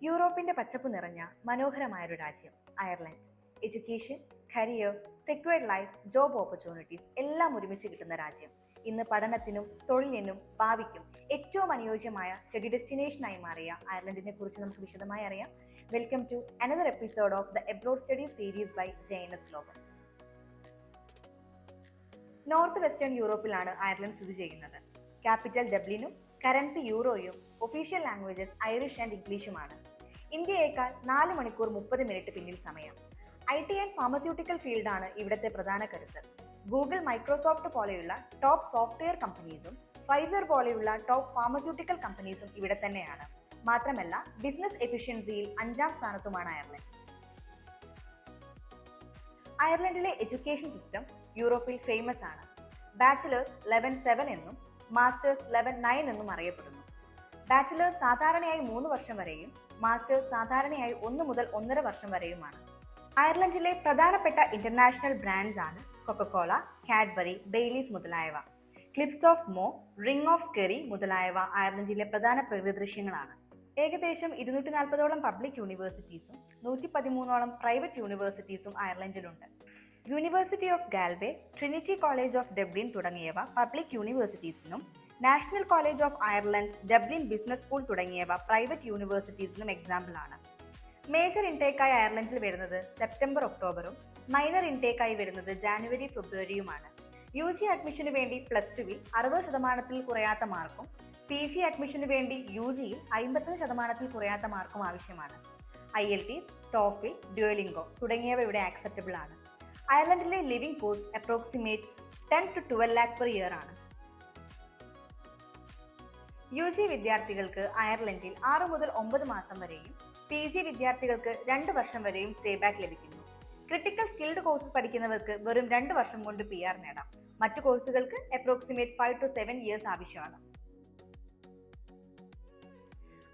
യൂറോപ്പിന്റെ പച്ചപ്പ് നിറഞ്ഞ മനോഹരമായൊരു രാജ്യം Ireland. Education, career, secured life, job opportunities എല്ലാം ഒരുമിച്ച് കിട്ടുന്ന രാജ്യം. ഇന്ന് പഠനത്തിനും തൊഴിലിനും ഭാവിക്കും ഏറ്റവും അനുയോജ്യമായ സ്റ്റഡി ഡെസ്റ്റിനേഷനായി മാറിയ അയർലൻഡിനെ കുറിച്ച് നമുക്ക് വിശദമായി അറിയാം. Welcome to another episode of the abroad study series by JNS global. North western യൂറോപ്പിലാണ് അയർലൻഡ് സ്ഥിതി ചെയ്യുന്നത്. ക്യാപിറ്റൽ ഡബ്ലിനും കറൻസി യൂറോയും ഒഫീഷ്യൽ ലാംഗ്വേജസ് ഐറിഷ് ആൻഡ് ഇംഗ്ലീഷുമാണ്. ഇന്ത്യയേക്കാൾ 4 മണിക്കൂർ 30 മിനിറ്റ് പിന്നിൽ സമയം. IT ആൻഡ് ഫാർമസ്യൂട്ടിക്കൽ ഫീൽഡാണ് ഇവിടുത്തെ പ്രധാന കരുത്ത്. ഗൂഗിൾ, മൈക്രോസോഫ്റ്റ് പോലെയുള്ള ടോപ്പ് സോഫ്റ്റ്വെയർ കമ്പനീസും ഫൈസർ പോലെയുള്ള ടോപ്പ് ഫാർമസ്യൂട്ടിക്കൽ കമ്പനീസും ഇവിടെ തന്നെയാണ്. മാത്രമല്ല, ബിസിനസ് എഫിഷ്യൻസിയിൽ 5ാം സ്ഥാനത്തുമാണ് അയർലൻഡ്. അയർലൻഡിലെ എഡ്യൂക്കേഷൻ സിസ്റ്റം യൂറോപ്പിൽ ഫേമസ് ആണ്. ബാച്ചിലേഴ്സ് 11-7 എന്നും മാസ്റ്റേഴ്സ് 11-9 എന്നും അറിയപ്പെടുന്നു. ബാച്ചിലേഴ്സ് സാധാരണയായി 3 വർഷം വരെയും മാസ്റ്റേഴ്സ് സാധാരണയായി 1 മുതൽ 1.5 വർഷം വരെയുമാണ്. അയർലൻഡിലെ പ്രധാനപ്പെട്ട ഇന്റർനാഷണൽ ബ്രാൻഡ്സ് ആണ് കൊക്കക്കോള, കാഡ്ബറി, ബെയ്ലീസ് മുതലായവ. Cliffs of Moher, ring of Kerry മുതലായവ അയർലൻഡിലെ പ്രധാന പ്രകൃതി ദൃശ്യങ്ങളാണ്. ഏകദേശം 240ഓളം പബ്ലിക് യൂണിവേഴ്സിറ്റീസും 113ഓളം പ്രൈവറ്റ് യൂണിവേഴ്സിറ്റീസും അയർലൻഡിലുണ്ട്. University of Galway, Trinity college of Dublin തുടങ്ങിയവ പബ്ലിക് യൂണിവേഴ്സിറ്റീസിനും national college of Ireland, Dublin business school തുടങ്ങിയവ പ്രൈവറ്റ് യൂണിവേഴ്സിറ്റീസിനും എക്സാമ്പിളാണ്. മേജർ ഇൻടേക്കായി അയർലൻഡിൽ വരുന്നത് സെപ്റ്റംബർ ഒക്ടോബറും മൈനർ ഇൻടേക്കായി വരുന്നത് ജാനുവരി ഫെബ്രുവരിയുമാണ്. UG അഡ്മിഷന് വേണ്ടി +2-ൽ 60% കുറയാത്ത മാർക്കും PG അഡ്മിഷന് വേണ്ടി UGയിൽ 55% കുറയാത്ത മാർക്കും ആവശ്യമാണ്. IELTS, TOEFL, ഡ്യുവലിംഗോ തുടങ്ങിയവ ഇവിടെ ആക്സെപ്റ്റബിൾ ആണ്. അയർലൻഡിലെ living cost approximate 10 to 12 lakh per year ആണ്. UG വിദ്യാർത്ഥികൾക്ക് അയർലൻഡിൽ 6 മുതൽ 9 മാസം വരെയും PG വിദ്യാർത്ഥികൾക്ക് 2 വർഷം വരെയും സ്റ്റേ ബാക്ക് ലഭിക്കുന്നു. ക്രിട്ടിക്കൽ സ്കിൽഡ് കോഴ്സസ് പഠിക്കുന്നവർക്ക് വെറും 2 വർഷം കൊണ്ട് PR നേടാം. മറ്റു കോഴ്സുകൾക്ക് അപ്രോക്സിമേറ്റ് 5 to 7 years ആവശ്യമാണ്.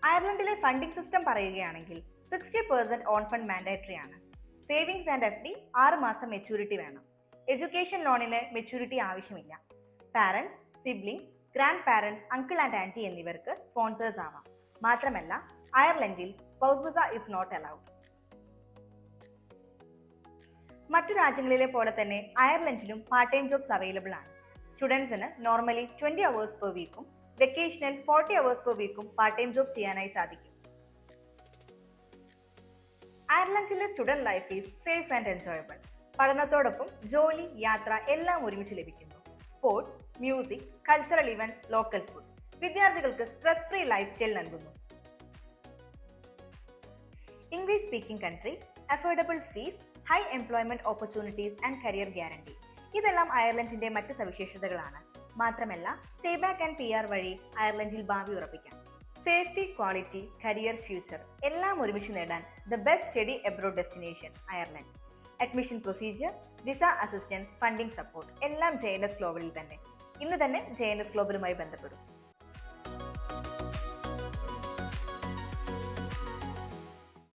അയർലൻഡിലെ ഫണ്ടിംഗ് സിസ്റ്റം പറയുകയാണെങ്കിൽ 60% ഓൺ ഫണ്ട് മാൻഡേറ്ററി ആണ്. സേവിങ്സ് ആൻഡ് FD 6 മാസം മെച്യൂരിറ്റി വേണം. എഡ്യൂക്കേഷൻ ലോണിന് മെച്യൂരിറ്റി ആവശ്യമില്ല. Parents, siblings, grandparents, uncle and aunty എന്നിവർക്ക് സ്പോൺസേഴ്സ് ആവാം. മാത്രമല്ല, അയർലൻഡിൽ spouse visa is not allowed. മറ്റു രാജ്യങ്ങളിലെ പോലെ തന്നെ അയർലൻഡിലും പാർട്ട് ടൈം ജോബ്സ് അവൈലബിൾ ആണ്. സ്റ്റുഡൻസിന് നോർമലി 20 hours per വീക്കും വെക്കേഷണൽ 40 hours per വീക്കും പാർട്ട് ടൈം ജോബ് ചെയ്യാനായി സാധിക്കും. അയർലൻഡിലെ student life is safe and enjoyable. പഠനത്തോടൊപ്പം ജോലി, യാത്ര എല്ലാം ഒരുമിച്ച് ലഭിക്കുന്നു. Sports, music, cultural events, local food വിദ്യാർത്ഥികൾക്ക് സ്ട്രെസ് ഫ്രീ ലൈഫ് സ്റ്റൈൽ നൽകുന്നു. English speaking country, affordable fees, high employment opportunities and career guarantee ഇതെല്ലാം അയർലൻഡിന്റെ മറ്റ് സവിശേഷതകളാണ്. മാത്രമല്ല, സ്റ്റേ ബാക്ക് ആൻഡ് PR വഴി അയർലൻഡിൽ ഭാവി ഉറപ്പിക്കാം. സേഫ്റ്റി, ക്വാളിറ്റി, കരിയർ, ഫ്യൂച്ചർ എല്ലാം ഒരുമിച്ച് നേടാൻ the best study abroad destination Ireland. Admission procedure, visa assistance, funding support എല്ലാം JNS ഗ്ലോബലിൽ തന്നെ. ഇന്ന് തന്നെ JNS ഗ്ലോബലുമായി ബന്ധപ്പെടും.